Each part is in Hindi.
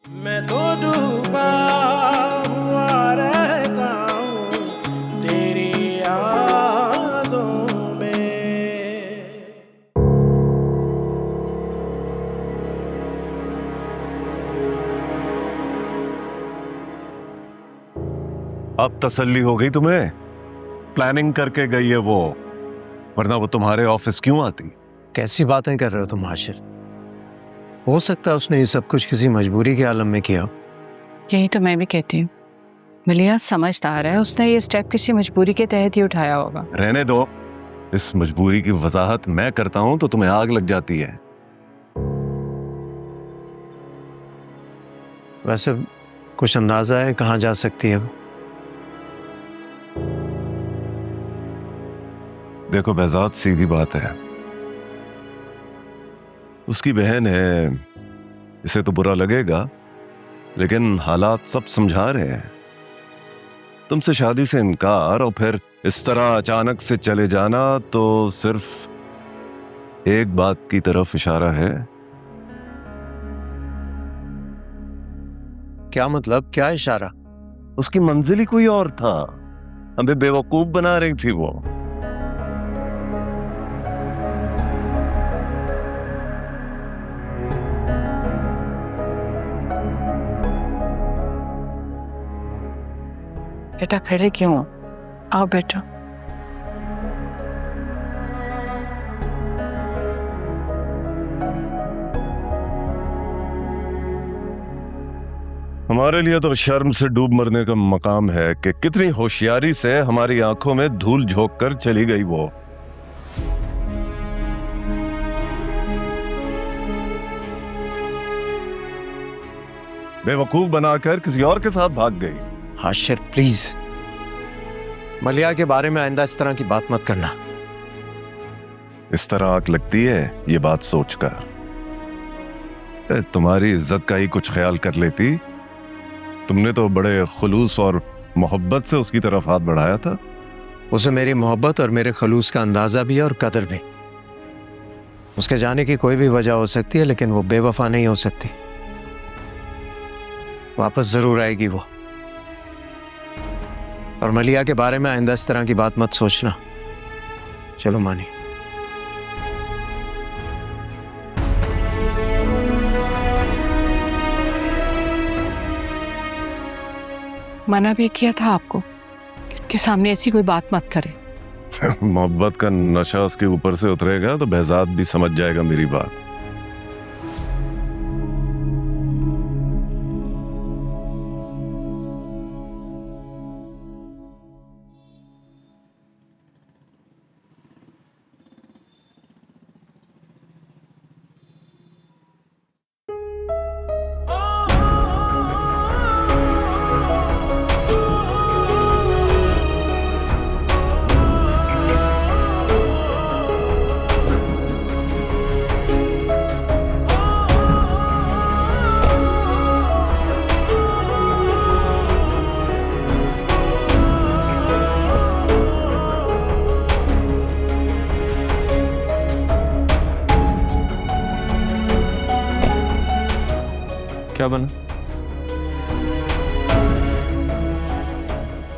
मैं तो डूबा हुआ रहता हूँ तेरी यादों में। अब तसल्ली हो गई तुम्हें? प्लानिंग करके गई है वो, वरना वो तुम्हारे ऑफिस क्यों आती? कैसी बातें कर रहे हो तुम हाशिर? हो सकता है उसने ये सब कुछ किसी मजबूरी के आलम में किया। यही तो मैं भी कहती हूँ। मलिया समझदार है, उसने ये स्टेप किसी मजबूरी के तहत ही उठाया होगा। रहने दो, इस मजबूरी की वजाहत मैं करता हूं तो तुम्हें आग लग जाती है। वैसे कुछ अंदाजा है कहाँ जा सकती है वो? देखो behzad, सीधी बात है, उसकी बहन है, इसे तो बुरा लगेगा, लेकिन हालात सब समझा रहे हैं। तुमसे शादी से इनकार और फिर इस तरह अचानक से चले जाना तो सिर्फ एक बात की तरफ इशारा है। क्या मतलब, क्या इशारा? उसकी मंजिल ही कोई और था, हमें बेवकूफ बना रही थी वो। बेटा खड़े क्यों हो? आओ बैठो। हमारे लिए तो शर्म से डूब मरने का मकाम है कि कितनी होशियारी से हमारी आंखों में धूल झोंक कर चली गई वो। बेवकूफ बनाकर किसी और के साथ भाग गई। हाशिर प्लीज, मलिया के बारे में आइंदा इस तरह की बात मत करना। इस तरह आंख लगती है ये बात सोचकर। तुम्हारी इज्जत का ही कुछ ख्याल कर लेती। तुमने तो बड़े खुलूस और मोहब्बत से उसकी तरफ हाथ बढ़ाया था। उसे मेरी मोहब्बत और मेरे खलूस का अंदाजा भी है और कदर भी। उसके जाने की कोई भी वजह हो सकती है, लेकिन वो बेवफा नहीं हो सकती। वापस जरूर आएगी वो। और मलिया के बारे में आइंदा इस तरह की बात मत सोचना। चलो मानी। मना भी किया था आपको कि उनके सामने ऐसी कोई बात मत करे। मोहब्बत का नशा उसके ऊपर से उतरेगा तो behzad भी समझ जाएगा मेरी बात। क्या बना?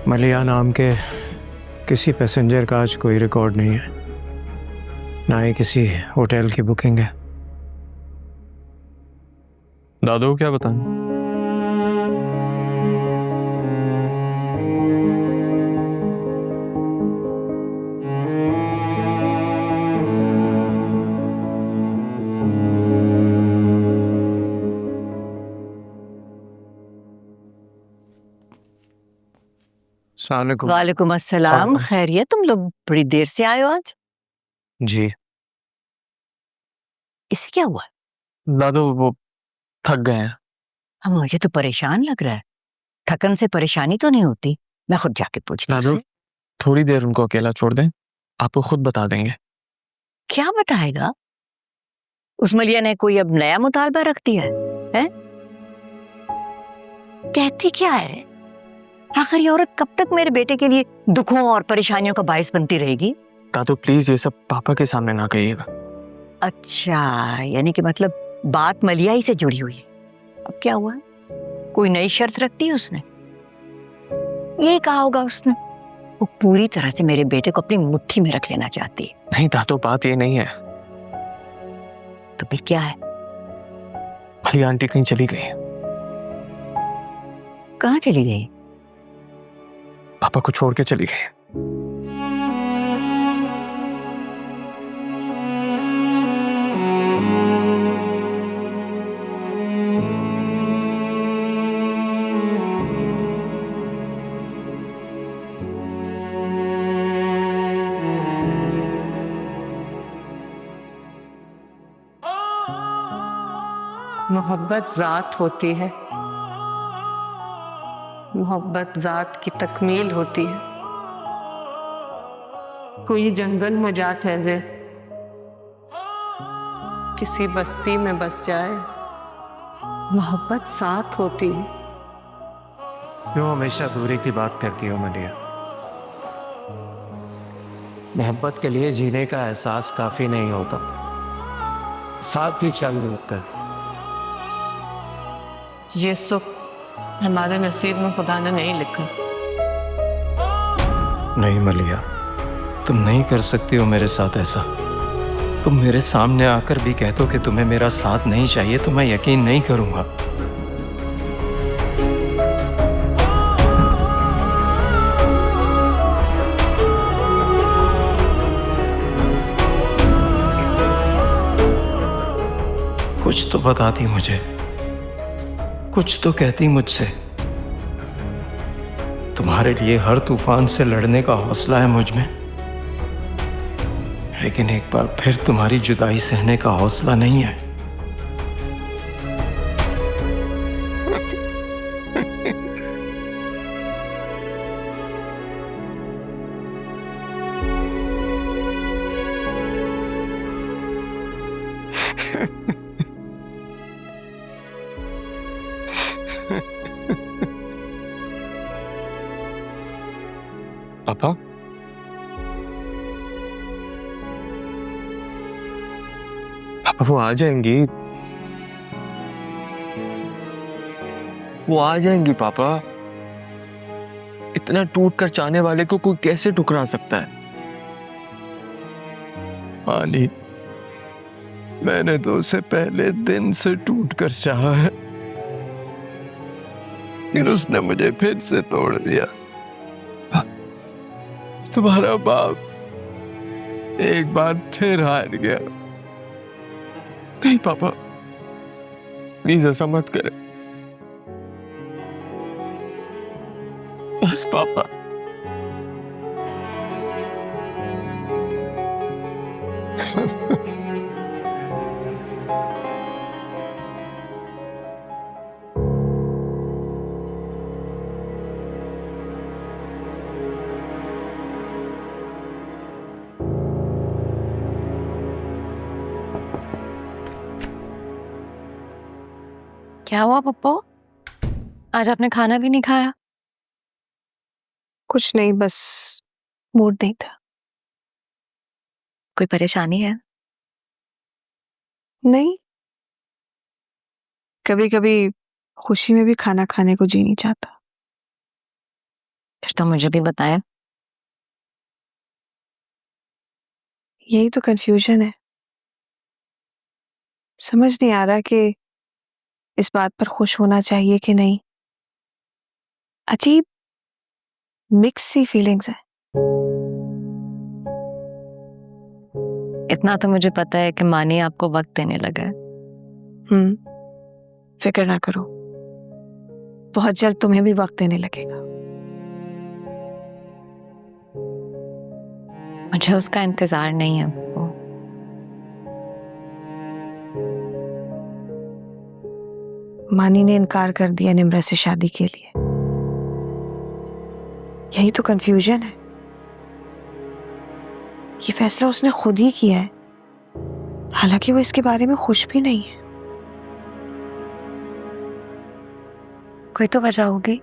मलिया नाम के किसी पैसेंजर का आज कोई रिकॉर्ड नहीं है, ना ही किसी होटल की बुकिंग है। दादू को क्या बताना? वालेकुम अस्सलाम। खैरियत? तुम लोग बड़ी देर से आए हो आज। जी। इसे क्या हुआ? दादू वो थक गए हैं। हम मुझे तो परेशान लग रहा है। थकन से परेशानी तो नहीं होती? मैं खुद जाके पूछती हूँ दादू उससे। थोड़ी देर उनको अकेला छोड़ दें, आपको खुद बता देंगे। क्या बताएगा? उस मलिया ने कोई अब नया मुतालबा रख दिया है? कहती क्या है? आखिर ये औरत कब तक मेरे बेटे के लिए दुखों और परेशानियों का बायस बनती रहेगी? दादू प्लीज ये सब पापा के सामने ना कहिएगा। अच्छा, यानी कि मतलब बात मलिया ही से जुड़ी हुई है। अब क्या हुआ? कोई नई शर्त रखती है उसने? यही कहा होगा उसने, वो पूरी तरह से मेरे बेटे को अपनी मुट्ठी में रख लेना चाहती है। नहीं दादो, बात ये नहीं है। तो फिर क्या है? मलिया आंटी कहीं चली गई है। कहाँ चली गई? पापा को छोड़ के चली गई है। मोहब्बत ज़ात होती है, मोहब्बत ज़ात की तकमील होती है। कोई जंगल में जा ठहरे, किसी बस्ती में बस जाए, मोहब्बत साथ होती है। क्यों हमेशा दूरी की बात करती हो मलिया? मोहब्बत के लिए जीने का एहसास काफी नहीं होता, साथ भी चाहिए होता है। ये सुख हमारे नसीब में खुदा ने नहीं लिखा। नहीं मलिया, तुम नहीं कर सकती हो मेरे साथ ऐसा। तुम मेरे सामने आकर भी कह दो कि तुम्हें मेरा साथ नहीं चाहिए तो मैं यकीन नहीं करूंगा। कुछ तो बताती मुझे, कुछ तो कहती मुझसे। तुम्हारे लिए हर तूफान से लड़ने का हौसला है मुझ में, लेकिन एक बार फिर तुम्हारी जुदाई सहने का हौसला नहीं है। पापा, पापा वो आ जाएंगी, वो आ जाएंगी पापा। इतना टूट कर चाहने वाले को कोई कैसे ठुकरा सकता है? मानी, मैंने तो उसे पहले दिन से टूट कर चाहा है, फिर उसने मुझे फिर से तोड़ दिया। तुम्हारा बाप एक बार फिर हार गया। नहीं पापा, प्लीज ऐसा मत करें बस पापा। क्या हुआ पप्पू? आज आपने खाना भी नहीं खाया? कुछ नहीं, बस मूड नहीं था। कोई परेशानी है? नहीं, कभी कभी खुशी में भी खाना खाने को जी नहीं चाहता। फिर तो मुझे भी बताया। यही तो कंफ्यूजन है, समझ नहीं आ रहा कि इस बात पर खुश होना चाहिए कि नहीं। अजीब मिक्स सी फीलिंग्स है। इतना तो मुझे पता है कि मानी आपको वक्त देने लगा है। फिक्र ना करो, बहुत जल्द तुम्हें भी वक्त देने लगेगा। मुझे उसका इंतजार नहीं है पप्पू। मानी ने इनकार कर दिया निम्रा से शादी के लिए। यही तो कंफ्यूजन है। ये फैसला उसने खुद ही किया है, हालांकि वो इसके बारे में खुश भी नहीं है। कोई तो वजह होगी।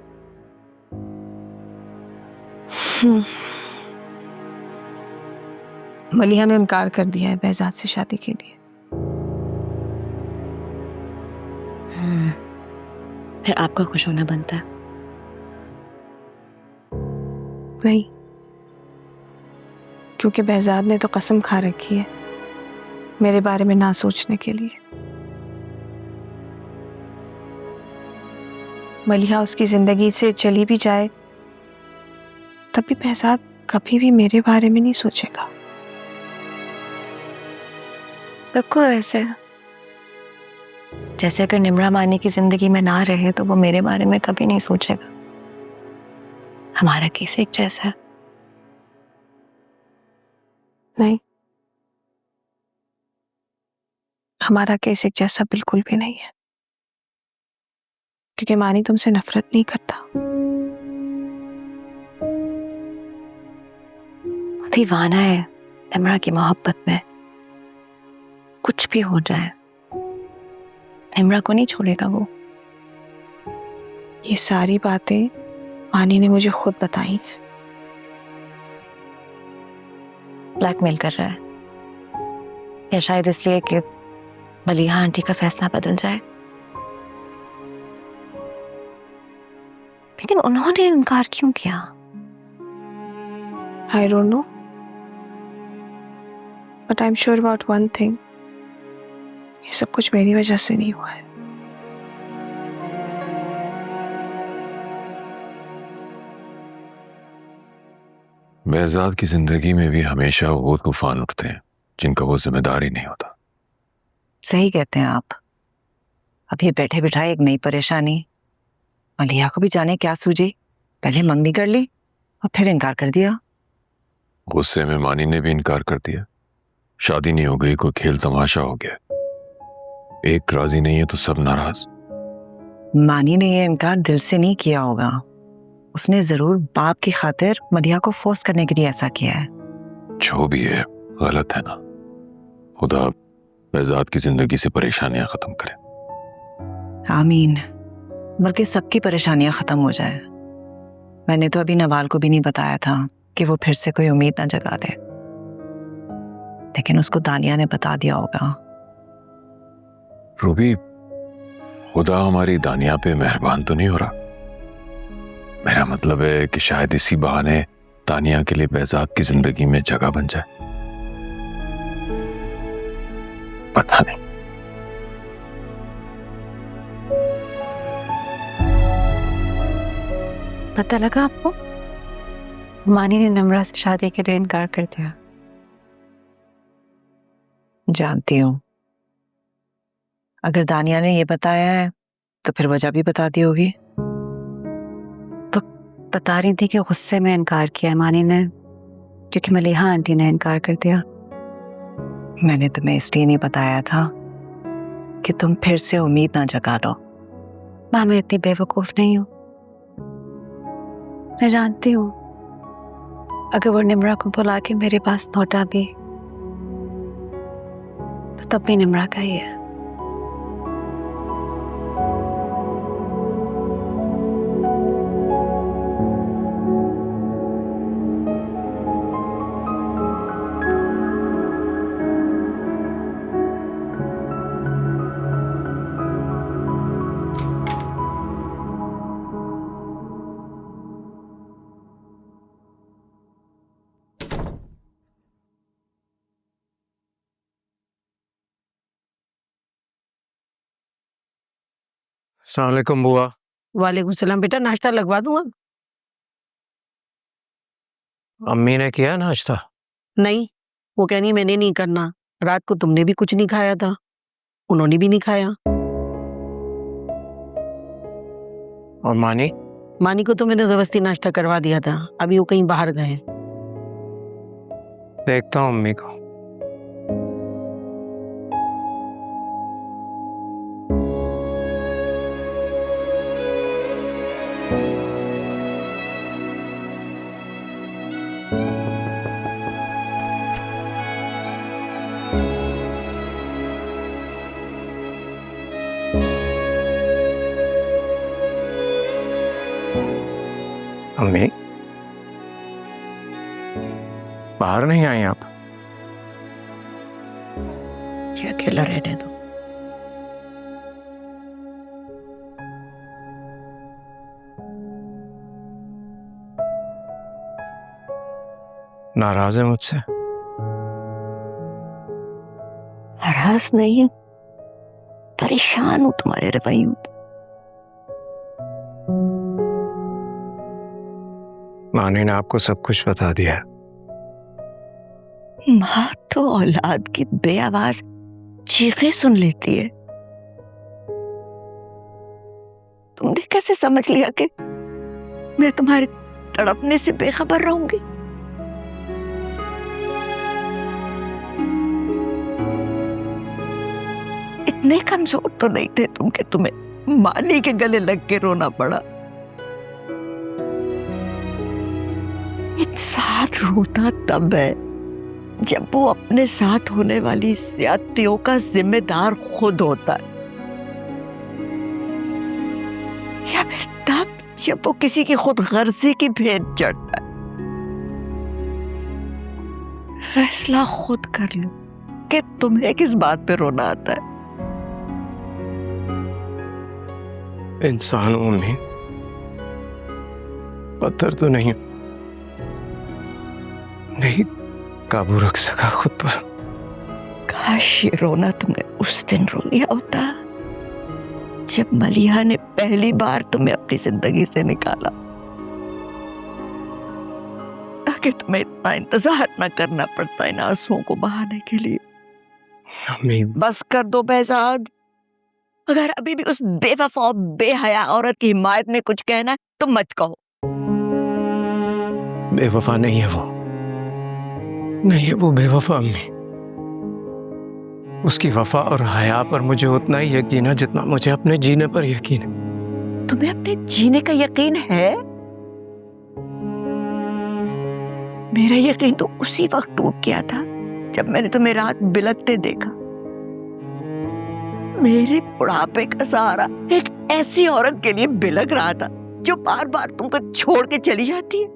मलीहा ने इनकार कर दिया है behzad से शादी के लिए। फिर आपका खुश होना बनता है। नहीं, क्योंकि behzad ने तो कसम खा रखी है मेरे बारे में ना सोचने के लिए। मलीहा उसकी जिंदगी से चली भी जाए तब भी behzad कभी भी मेरे बारे में नहीं सोचेगा। बिल्कुल ऐसे जैसे अगर निम्रा मानी की जिंदगी में ना रहे तो वो मेरे बारे में कभी नहीं सोचेगा। हमारा केस एक जैसा है। नहीं, हमारा केस एक जैसा बिल्कुल भी नहीं है, क्योंकि मानी तुमसे नफरत नहीं करता। वो दीवाना है निम्रा की मोहब्बत में। कुछ भी हो जाए निम्रा को नहीं छोड़ेगा वो। ये सारी बातें मानी ने मुझे खुद बताई हैं। ब्लैकमेल कर रहा है, या शायद इसलिए कि मलीहा आंटी का फैसला बदल जाए। लेकिन उन्होंने इनकार क्यों किया? I don't know, but I'm sure about one thing. ये सब कुछ मेरी वजह से नहीं हुआ है। behzad की जिंदगी में भी हमेशा वो तूफान उठते हैं जिनका वो जिम्मेदार ही नहीं होता। सही कहते हैं आप। अभी बैठे बिठाए एक नई परेशानी। मलीहा को भी जाने क्या सूझी, पहले मंगनी कर ली और फिर इनकार कर दिया। गुस्से में मानी ने भी इनकार कर दिया। शादी नहीं हो गई, कोई खेल तमाशा हो गया। एक राजी नहीं है तो सब नाराज। मानी ने ये इनकार दिल से नहीं किया होगा। उसने जरूर बाप की खातिर मलीहा को फोर्स करने के लिए ऐसा किया है। जो भी है गलत है ना। खुदा behzad की जिंदगी से परेशानियां खत्म करे। आमीन। बल्कि सबकी परेशानियां खत्म हो जाए। मैंने तो अभी नवाल को भी नहीं बताया था कि वो फिर से कोई उम्मीद ना जगा ले, लेकिन उसको दानिया ने बता दिया होगा। रूबी, खुदा हमारी दानिया पे मेहरबान तो नहीं हो रहा? मेरा मतलब है कि शायद इसी बहाने दानिया के लिए behzad की जिंदगी में जगह बन जाए। पता नहीं। पता लगा आपको? मानी ने निम्रा से शादी के लिए इनकार कर दिया। जानती हूँ। अगर दानिया ने ये बताया है तो फिर वजह भी बता दी होगी। तो बता रही थी कि गुस्से में इनकार किया मानी ने, क्योंकि मलीहा आंटी ने इनकार कर दिया। मैंने तुम्हें इसलिए नहीं बताया था कि तुम फिर से उम्मीद ना जगा लो। माँ, मैं इतनी बेवकूफ नहीं हूँ। मैं जानती हूँ अगर वो निम्रा को बुला के मेरे पास लौटा भी तो तब भी निम्रा का ही है। अस्सलाम वालेकुम बुआ। वालेकुम सलाम। बेटा नाश्ता लगवा दूंगा? अम्मी ने किया नाश्ता? नहीं, वो कहनी मैंने नहीं करना। रात को तुमने भी कुछ नहीं खाया था, उन्होंने भी नहीं खाया। और मानी? मानी को तो मैंने जबरदस्ती नाश्ता करवा दिया था, अभी वो कहीं बाहर गए। देखता हूँ अम्मी को। अम्मी, बाहर नहीं आई आप? क्या अकेला रहने दो। नाराज है मुझसे? नाराज नहीं हूं, परेशान हूं तुम्हारे रवैयों पे। मानी ने आपको सब कुछ बता दिया। माँ तो औलाद की बेआवाज चीखें सुन लेती है। तुमने कैसे समझ लिया कि मैं तुम्हारे तड़पने से बेखबर रहूंगी? इतने कमजोर तो नहीं थे तुम कि तुम्हें मानी के गले लग के रोना पड़ा। इंसान रोता तब है जब वो अपने साथ होने वाली ज्यादतियों का जिम्मेदार खुद होता है, या फिर तब जब वो किसी की खुद गर्जी की भेंट चढ़ता है। फैसला खुद कर लो कि तुम्हें किस बात पे रोना आता है। इंसान हूं मैं, पत्थर तो नहीं काबू रख सका खुद पर। काश ये रोना तुमने उस दिन रो लिया होता जब मलीहा ने पहली बार तुम्हें अपनी जिंदगी से निकाला, ताकि तुम्हें इतना इंतजार न करना पड़ता इन आंसुओं को बहाने के लिए। बस कर दो बेहजाद। अगर अभी भी उस बेवफा और बेहया औरत की हिमायत में कुछ कहना है तो मत कहो। बेवफा नहीं है वो, नहीं है वो बेवफा अम्मी। उसकी वफा और हया पर मुझे उतना ही यकीन है जितना मुझे अपने जीने पर यकीन है। तुम्हें अपने जीने का यकीन है? मेरा यकीन तो उसी वक्त टूट गया था जब मैंने तुम्हें रात बिलखते देखा। मेरे बुढ़ापे का सहारा एक ऐसी औरत के लिए बिलख रहा था जो बार बार तुमको छोड़ के चली जाती है,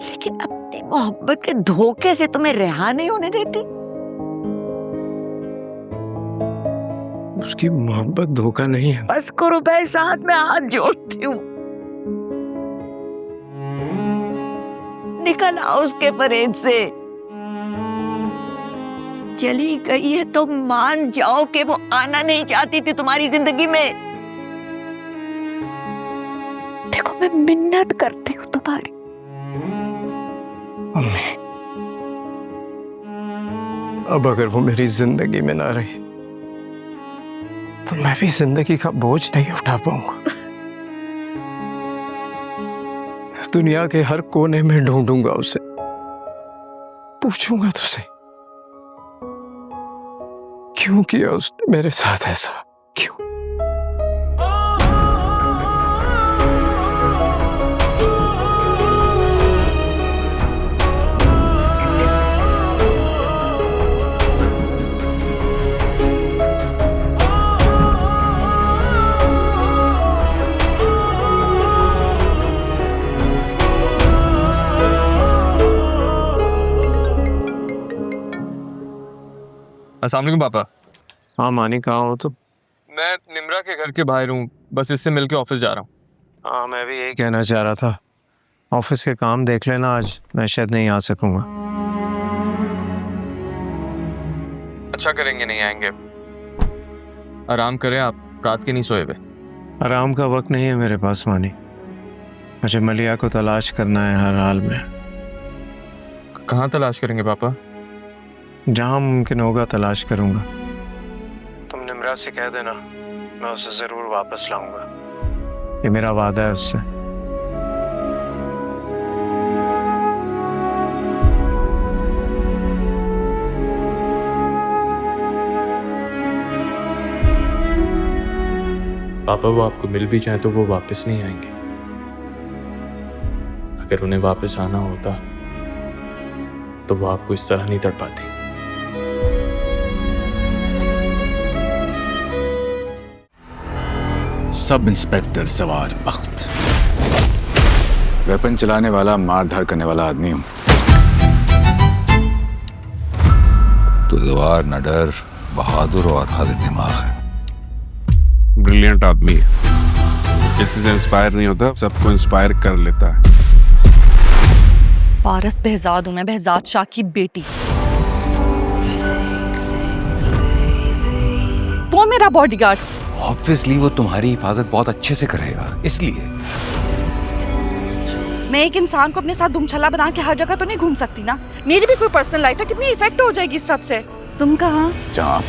लेकिन अपनी मोहब्बत के धोखे से तुम्हें रिहा नहीं होने देती। उसकी मोहब्बत धोखा नहीं है। बस करो बेहजाद, मैं हाथ जोड़ती हूँ। निकल आओ उसके फरेब से। चली गई है तो मान जाओ कि वो आना नहीं चाहती थी तुम्हारी जिंदगी में। देखो मैं मिन्नत करती हूँ तुम्हारी। अम्मी, अब अगर वो मेरी जिंदगी में ना रही तो मैं भी जिंदगी का बोझ नहीं उठा पाऊंगा। दुनिया के हर कोने में ढूंढूंगा उसे, पूछूंगा तुझसे क्यों किया उसने मेरे साथ ऐसा, क्यों? अस्सलाम वालेकुम पापा। हाँ मानी, कहाँ हो तुम? मैं निम्रा के घर के बाहर हूँ, बस इससे मिलके ऑफिस जा रहा हूँ। हाँ मैं भी यही कहना चाह रहा था। ऑफिस के काम देख लेना, आज मैं शायद नहीं आ सकूंगा। अच्छा करेंगे, नहीं आएंगे। आराम करें आप, रात के नहीं सोए हुए। आराम का वक्त नहीं है मेरे पास मानी। मुझे मलिया को तलाश करना है हर हाल में। कहाँ तलाश करेंगे पापा? जहाँ मुमकिन होगा तलाश करूंगा। तुम निम्रा से कह देना, मैं उसे जरूर वापस लाऊंगा। ये मेरा वादा है उससे। पापा वो आपको मिल भी जाए तो वो वापस नहीं आएंगे। अगर उन्हें वापस आना होता तो वो आपको इस तरह नहीं तड़पाती। सब इंस्पेक्टर सवार बख्त, वेपन चलाने वाला, मारधाड़ करने वाला आदमी हूं। तो जवार न डर, बहादुर और हाजिर दिमाग है। ब्रिलियंट आदमी है, किसी से इंस्पायर नहीं होता, सबको इंस्पायर कर लेता है। पारस behzad हूँ मैं, behzad शाह की बेटी। वो मेरा बॉडीगार्ड। ऑब्वियसली वो तुम्हारी हिफाजत बहुत अच्छे से करेगा, इसलिए। मैं एक इंसान को अपने साथ दुमछल्ला बना के हर जगह तो नहीं घूम सकती ना। मेरी भी कोई पर्सनल लाइफ है, कितनी इफेक्ट हो जाएगी इस सब से। तुम कहाँ? जहाँ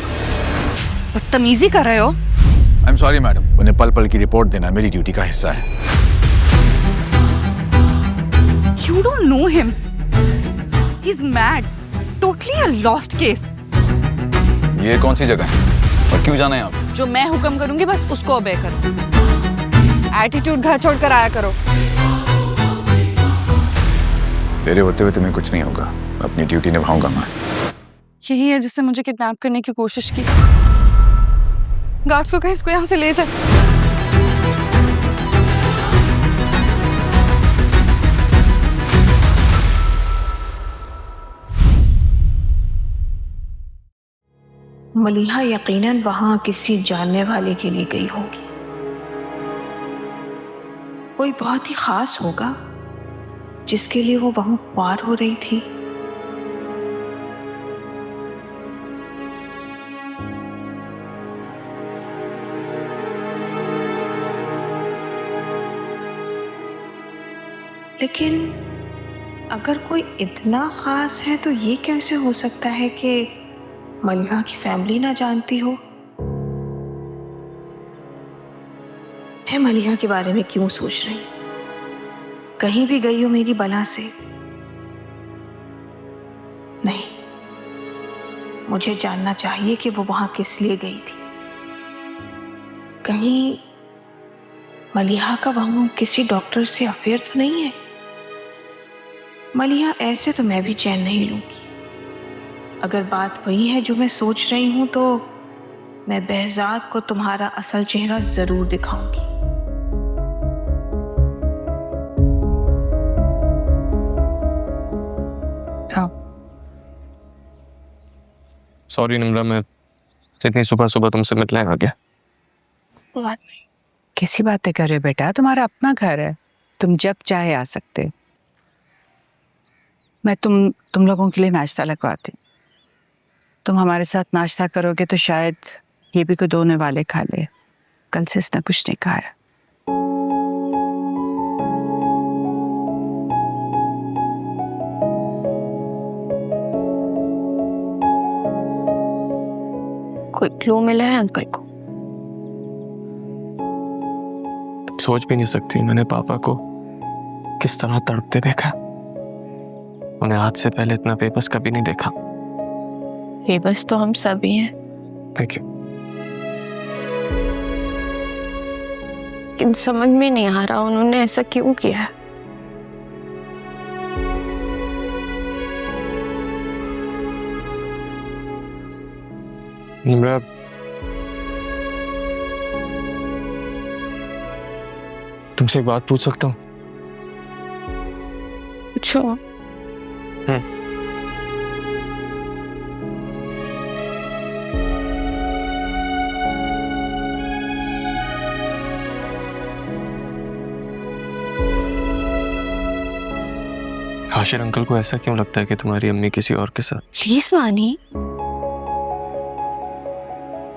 बदतमीजी कर रहे हो। आई एम सॉरी मैडम, उन्हें पल पल की रिपोर्ट देना मेरी ड्यूटी का हिस्सा है। You don't know him. He's mad. Totally a lost case. ये कौन सी जगह है और क्यों जाना है आप? जो मैं हुक्म करूंगी बस उसको ओबे करो। एटीट्यूड घर छोड़ कर आया करो। तेरे होते हुए तुम्हें कुछ नहीं होगा, अपनी ड्यूटी निभाऊंगा मैं। यही है जिसने मुझे किडनैप करने की कोशिश की। गार्ड्स को कहीं इसको यहाँ से ले जाए। मलीहा यकीनन वहां किसी जानने वाले के लिए गई होगी। कोई बहुत ही खास होगा जिसके लिए वो वहां पार हो रही थी। लेकिन अगर कोई इतना खास है तो ये कैसे हो सकता है कि मलीहा की फैमिली ना जानती हो? मैं मलीहा के बारे में क्यों सोच रही? कहीं भी गई हो मेरी बला से? नहीं, मुझे जानना चाहिए कि वो वहां किस लिए गई थी। कहीं मलीहा का वहां किसी डॉक्टर से अफेयर तो नहीं है? मलीहा ऐसे तो मैं भी चैन नहीं लूंगी। अगर बात वही है जो मैं सोच रही हूं तो मैं behzad को तुम्हारा असल चेहरा जरूर दिखाऊंगी। सॉरी निम्रा, मैं इतनी सुबह सुबह तुमसे मिलने आ गया। बात नहीं। कैसी बातें कर रहे हो बेटा, तुम्हारा अपना घर है, तुम जब चाहे आ सकते। मैं तुम लोगों के लिए नाश्ता लगवाती हूँ। तुम हमारे साथ नाश्ता करोगे तो शायद ये भी कोई दोने वाले खा ले। कल से इसने कुछ नहीं खाया। कोई क्लू मिला है अंकल को? तुम सोच भी नहीं सकती मैंने पापा को किस तरह तड़पते देखा। उन्हें आज से पहले इतना बेबस कभी नहीं देखा। बेबस तो हम सभी हैं। Thank you. लेकिन समझ में नहीं आ रहा उन्होंने ऐसा क्यों किया है। निम्रा, तुमसे एक बात पूछ सकता हूँ? पूछो। हाशिर अंकल को ऐसा क्यों लगता है कि तुम्हारी अम्मी किसी और के साथ? प्लीज मानी,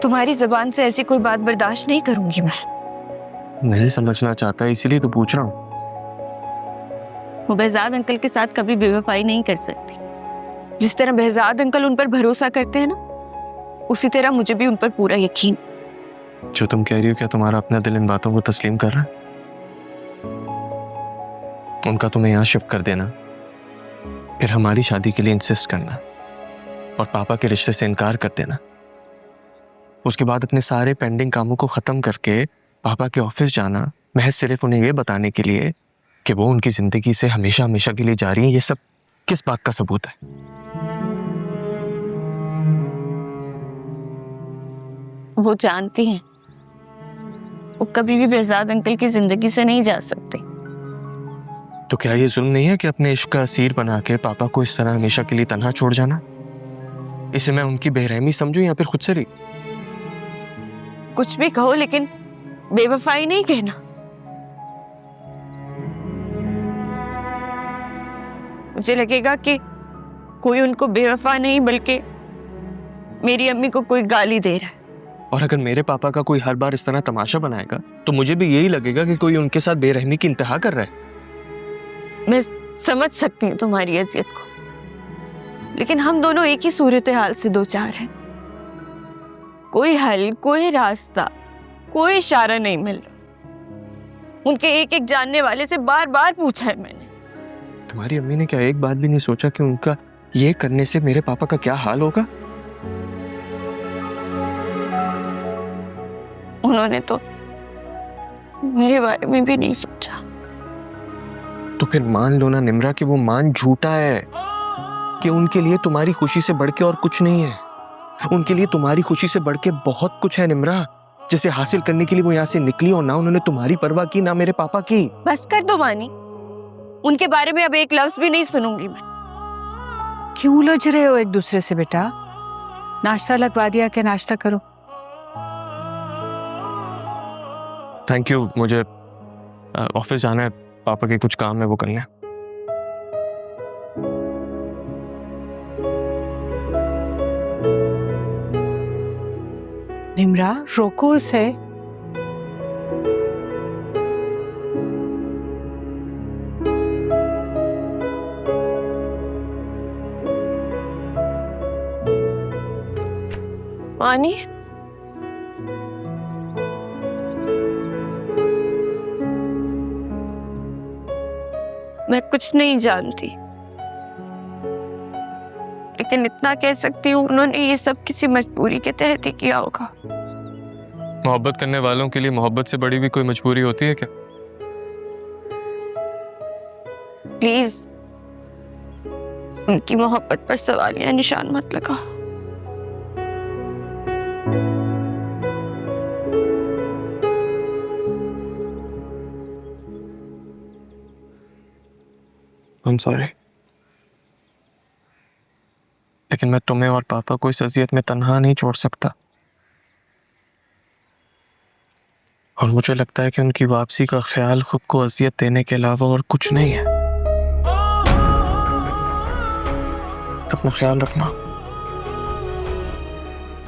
तुम्हारी जुबान से ऐसी कोई बात बर्दाश्त नहीं करूंगी मैं। नहीं समझना चाहता इसीलिए तो पूछ रहा हूँ। वो behzad अंकल के साथ कभी बेवफाई नहीं कर सकती। जिस तरह behzad अंकल उन पर भरोसा करते हैं ना, उसी तरह मुझे भी उन पर पूरा यकीन। जो तुम कह रही हो क्या तुम्हारा अपना दिल इन बातों को तस्लीम कर रहा है? उनका तुम्हें यहाँ शिफ्ट कर देना, फिर हमारी शादी के लिए इंसिस्ट करना और पापा के रिश्ते से इनकार कर देना, उसके बाद अपने सारे पेंडिंग कामों को ख़त्म करके पापा के ऑफिस जाना, महज सिर्फ उन्हें ये बताने के लिए कि वो उनकी ज़िंदगी से हमेशा हमेशा के लिए जा रही हैं। ये सब किस बात का सबूत है? वो जानती हैं वो कभी भी behzad अंकल की जिंदगी से नहीं जा सकते। तो क्या ये जुल्म नहीं है कि अपने इश्क का असीर बना के पापा को इस तरह हमेशा के लिए तन्हा छोड़ जाना? इसे मैं उनकी बेरहमी समझूं या फिर खुद से रही? कुछ भी कहो लेकिन बेवफाई नहीं कहना। मुझे लगेगा कि कोई उनको बेवफा नहीं बल्कि मेरी अम्मी को कोई गाली दे रहा है। और अगर मेरे पापा का कोई हर बार इस तरह तमाशा बनाएगा तो मुझे भी यही लगेगा कि कोई उनके साथ बेरहमी की इंतहा कर रहा है। मैं समझ सकती हूँ तुम्हारी अजियत को, लेकिन हम दोनों एक ही सूरत हाल से दो चार हैं। कोई हल, कोई रास्ता, कोई इशारा नहीं मिल रहा। उनके एक एक जानने वाले से बार बार पूछा है मैंने। तुम्हारी अम्मी ने क्या एक बार भी नहीं सोचा कि उनका ये करने से मेरे पापा का क्या हाल होगा? उन्होंने तो मेरे बारे में भी नहीं सोचा। तो फिर मान लो ना निम्रा कि वो मान झूठा है, कि उनके लिए तुम्हारी खुशी से बढ़ के और कुछ नहीं है। उनके लिए तुम्हारी खुशी से बढ़ के बहुत कुछ है निम्रा, जिसे हासिल करने के लिए वो यहाँ से निकली और ना उन्होंने तुम्हारी परवाह की ना मेरे पापा की। बस कर दो मानी, उनके बारे में अब एक लफ्ज भी नहीं सुनूंगी मैं। क्यों उलझ रहे हो एक दूसरे से बेटा? नाश्ता लगवा दिया कि नाश्ता करो। थैंक यू, मुझे ऑफिस जाना है, पापा के कुछ काम है वो करना है। निम्रा रोको उसे। मानी, मैं कुछ नहीं जानती, लेकिन इतना कह सकती हूँ उन्होंने ये सब किसी मजबूरी के तहत ही किया होगा। मोहब्बत करने वालों के लिए मोहब्बत से बड़ी भी कोई मजबूरी होती है क्या? प्लीज उनकी मोहब्बत पर सवालिया निशान मत लगा। I'm sorry, लेकिन मैं तुम्हें और पापा को इस अजियत में तन्हा नहीं छोड़ सकता। और मुझे लगता है कि उनकी वापसी का ख्याल खुद को अजियत देने के अलावा और कुछ नहीं है। अपना ख्याल रखना,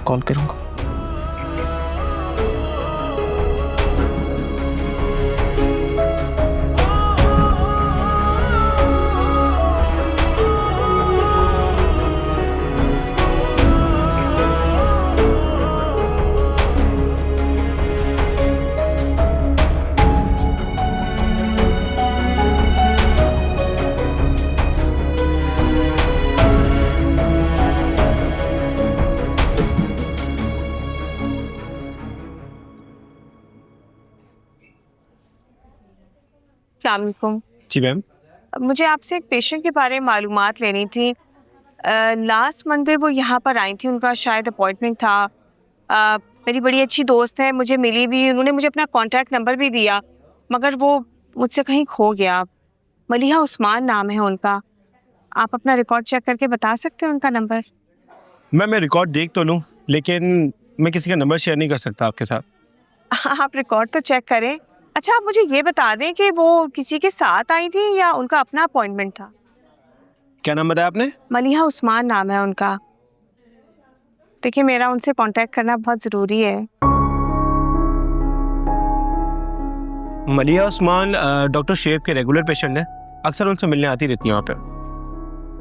कॉल करूंगा। अस्सलामुअलैकुम। जी मैम। मुझे आपसे एक पेशेंट के बारे में मालूमात लेनी थी। लास्ट मंडे वो यहाँ पर आई थी, उनका शायद अपॉइंटमेंट था। मेरी बड़ी अच्छी दोस्त है, मुझे मिली भी, उन्होंने मुझे अपना कॉन्टैक्ट नंबर भी दिया, मगर वो मुझसे कहीं खो गया। मलीहा उस्मान नाम है उनका। आप अपना रिकॉर्ड चेक करके बता सकते हैं उनका नंबर? मैम मैं रिकॉर्ड देख तो लूँ, लेकिन मैं किसी का नंबर शेयर नहीं कर सकता आपके साथ। आप रिकॉर्ड तो चेक करें। अच्छा, आप मुझे ये बता दें कि वो किसी के साथ आई थी या उनका अपना अपॉइंटमेंट था? क्या नाम बताया आपने? मलीहा उस्मान नाम है उनका। देखिए, मेरा उनसे कांटेक्ट करना बहुत ज़रूरी है। मलीहा उस्मान डॉक्टर शेब के रेगुलर पेशेंट हैं, अक्सर उनसे मिलने आती रहती हैं वहाँ पे।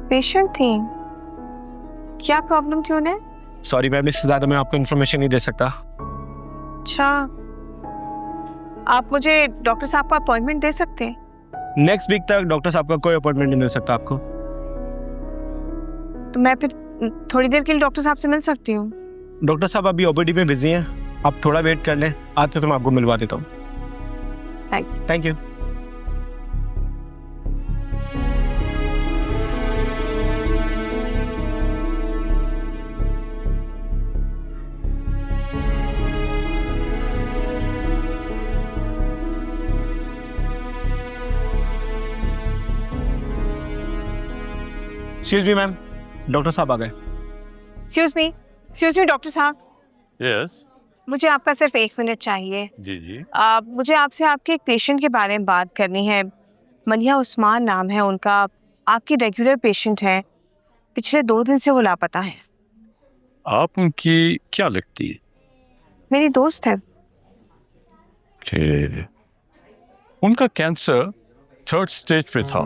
पेशेंट थी? क्या प्रॉब्लम थी उन्हें? सॉरी मैम, इससे ज़्यादा मैं आपको इन्फॉर्मेशन नहीं दे सकता। अच्छा, आप मुझे डॉक्टर साहब का अपॉइंटमेंट दे सकते हैं? नेक्स्ट वीक तक डॉक्टर साहब का कोई अपॉइंटमेंट नहीं मिल सकता आपको। तो मैं फिर थोड़ी देर के लिए डॉक्टर साहब से मिल सकती हूँ? डॉक्टर साहब अभी ओपीडी में बिजी हैं, आप थोड़ा वेट कर लें, आते तो मैं आपको मिलवा देता हूँ। Thank you. Excuse me ma'am, doctor साहब आ गए। एक्सक्यूज मी डॉक्टर साहब। यस। मुझे आपका सिर्फ 1 मिनट चाहिए। जी जी। मुझे आपसे आपके एक पेशेंट के बारे में बात करनी है। मलीहा उस्मान नाम है उनका। आपकी रेगुलर पेशेंट हैं, पिछले 2 दिन से वो लापता है। आप उनकी क्या लगती है? मेरी दोस्त है। ठीक। उनका कैंसर 3rd स्टेज पे था।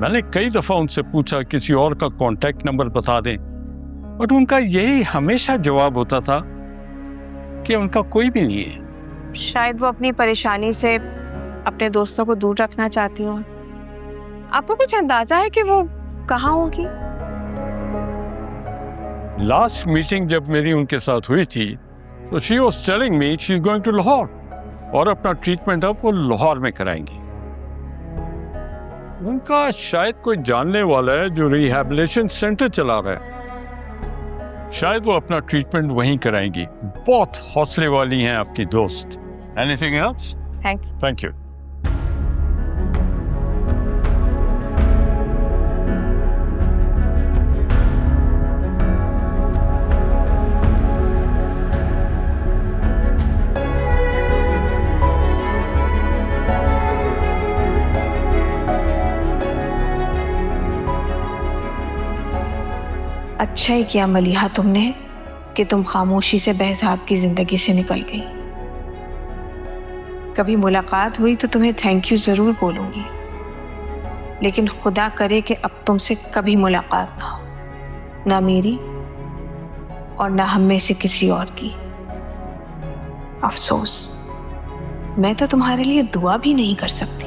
मैंने कई दफा उनसे पूछा किसी और का कांटेक्ट नंबर बता दें, बट उनका यही हमेशा जवाब होता था कि उनका कोई भी नहीं है। शायद वो अपनी परेशानी से अपने दोस्तों को दूर रखना चाहती हूँ। आपको कुछ अंदाजा है कि वो कहाँ होगी? लास्ट मीटिंग जब मेरी उनके साथ हुई थी तो she was telling me she is going to Lahore, और अपना ट्रीटमेंट अब वो लाहौर में कराएंगी। उनका शायद कोई जानने वाला है जो रिहैबिलिटेशन सेंटर चला रहा है, शायद वो अपना ट्रीटमेंट वहीं कराएंगी। बहुत हौसले वाली हैं आपकी दोस्त। Anything else? Thank you. अच्छा ही किया मलीहा तुमने कि तुम खामोशी से behzad की जिंदगी से निकल गई। कभी मुलाकात हुई तो तुम्हें थैंक यू जरूर बोलूंगी, लेकिन खुदा करे कि अब तुमसे कभी मुलाकात ना हो, ना मेरी और ना हम में से किसी और की। अफसोस, मैं तो तुम्हारे लिए दुआ भी नहीं कर सकती।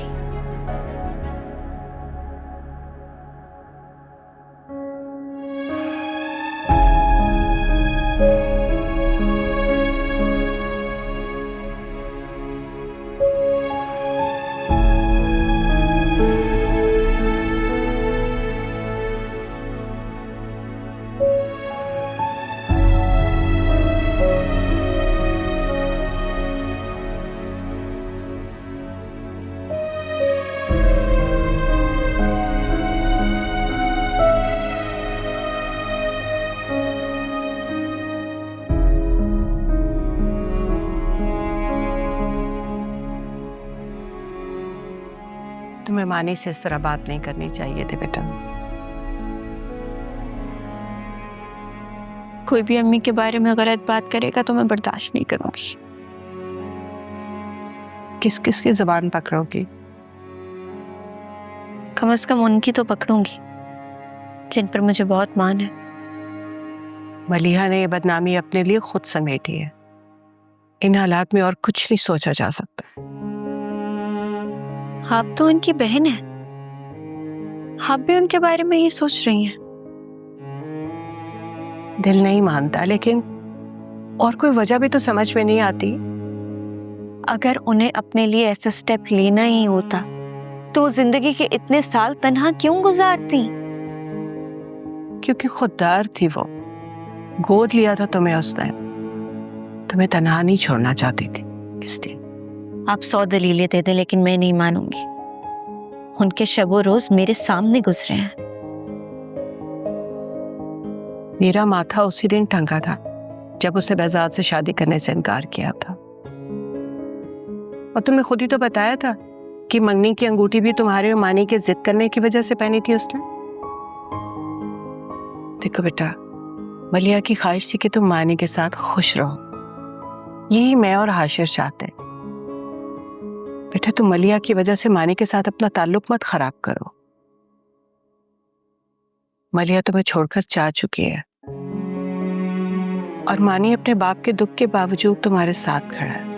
तुम्हें मानी से इस तरह बात नहीं करनी चाहिए थी बेटा। कोई भी अम्मी के बारे में गलत बात करेगा तो मैं बर्दाश्त नहीं करूंगी। किस किस की जुबान पकड़ोगी? कम से कम उनकी तो पकड़ूंगी जिन पर मुझे बहुत मान है। मलीहा ने ये बदनामी अपने लिए खुद समेटी है। इन हालात में और कुछ नहीं सोचा जा सकता। आप तो उनकी बहन है, आप भी उनके बारे में ये सोच रही हैं। दिल नहीं मानता, लेकिन और कोई वजह भी तो समझ में नहीं आती। अगर उन्हें अपने लिए ऐसा स्टेप लेना ही होता तो जिंदगी के इतने साल तन्हा क्यों गुजारती? क्योंकि खुददार थी वो, गोद लिया था तुम्हें उसने, तुम्हें तन्हा नहीं छोड़ना चाहती थी, इसलिए। आप 100 दलीलें दे दें लेकिन मैं नहीं मानूंगी। उनके शबो रोज मेरे सामने गुजरे हैं। मेरा माथा उसी दिन ठंका था जब उसे behzad से शादी करने से इनकार किया था। और तुमने खुद ही तो बताया था कि मंगनी की अंगूठी भी तुम्हारे और मानी के जिद करने की वजह से पहनी थी उसने। देखो बेटा, मलीहा की ख्वाहिश थी कि तुम मानी के साथ खुश रहो। यही मैं और हाशिर चाहते हैं। बेटा, तुम मलीहा की वजह से मानी के साथ अपना ताल्लुक मत खराब करो। मलीहा तुम्हें छोड़कर जा चुकी है और मानी अपने बाप के दुख के बावजूद तुम्हारे साथ खड़ा है।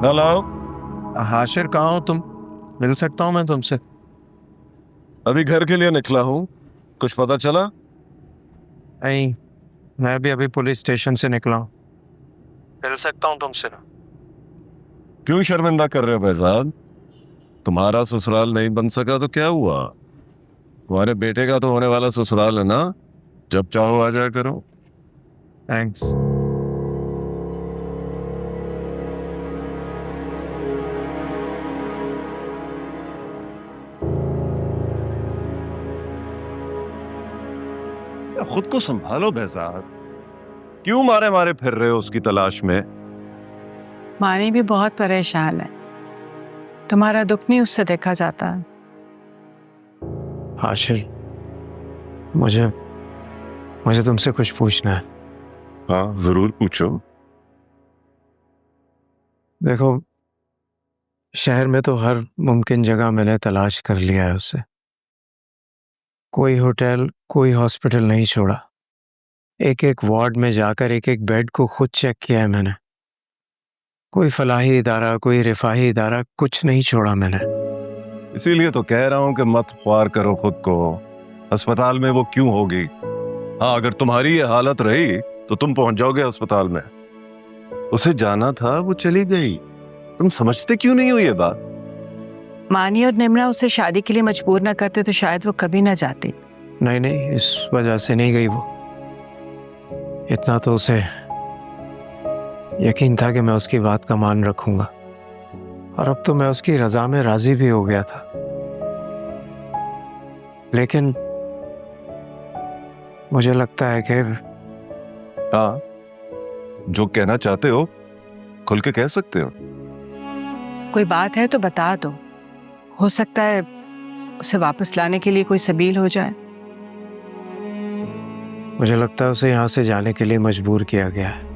हेलो हाशिर, कहाँ हो तुम? मिल सकता हूँ मैं तुमसे? अभी घर के लिए निकला हूँ, कुछ पता चला? नहीं, मैं भी अभी पुलिस स्टेशन से निकला हूँ। मिल सकता हूँ तुमसे? क्यों शर्मिंदा कर रहे हो बेहजाद? तुम्हारा ससुराल नहीं बन सका तो क्या हुआ? तुम्हारे बेटे का तो होने वाला ससुराल है ना, जब चाहो आ जाया करो। थैंक्स। खुद को संभालो बेहजाद, क्यों मारे मारे फिर रहे हो उसकी तलाश में? मानी भी बहुत परेशान है, तुम्हारा दुख नहीं उससे देखा जाता। हाशिर, मुझे तुमसे कुछ पूछना है। हाँ जरूर पूछो। देखो, शहर में तो हर मुमकिन जगह मैंने तलाश कर लिया है उससे, कोई होटल कोई हॉस्पिटल नहीं छोड़ा, एक एक वार्ड में जाकर एक एक बेड को खुद चेक किया है मैंने, कोई फलाही इदारा कोई रिफाही इदारा कुछ नहीं छोड़ा मैंने। इसीलिए तो कह रहा हूं कि मत ख्वार करो खुद को, अस्पताल में वो क्यों होगी? हाँ, अगर तुम्हारी ये हालत रही तो तुम पहुंच जाओगे अस्पताल में। उसे जाना था, वो चली गई, तुम समझते क्यों नहीं हो ये बात? मानी और निम्रा उसे शादी के लिए मजबूर ना करते तो शायद वो कभी ना जाती। नहीं, इस वजह से नहीं गई वो। इतना तो उसे यकीन था कि मैं उसकी बात का मान रखूंगा, और अब तो मैं उसकी रजा में राजी भी हो गया था। लेकिन मुझे लगता है कि हाँ, जो कहना चाहते हो खुल के कह सकते हो। कोई बात है तो बता दो, हो सकता है उसे वापस लाने के लिए कोई सबील हो जाए। मुझे लगता है उसे यहाँ से जाने के लिए मजबूर किया गया है।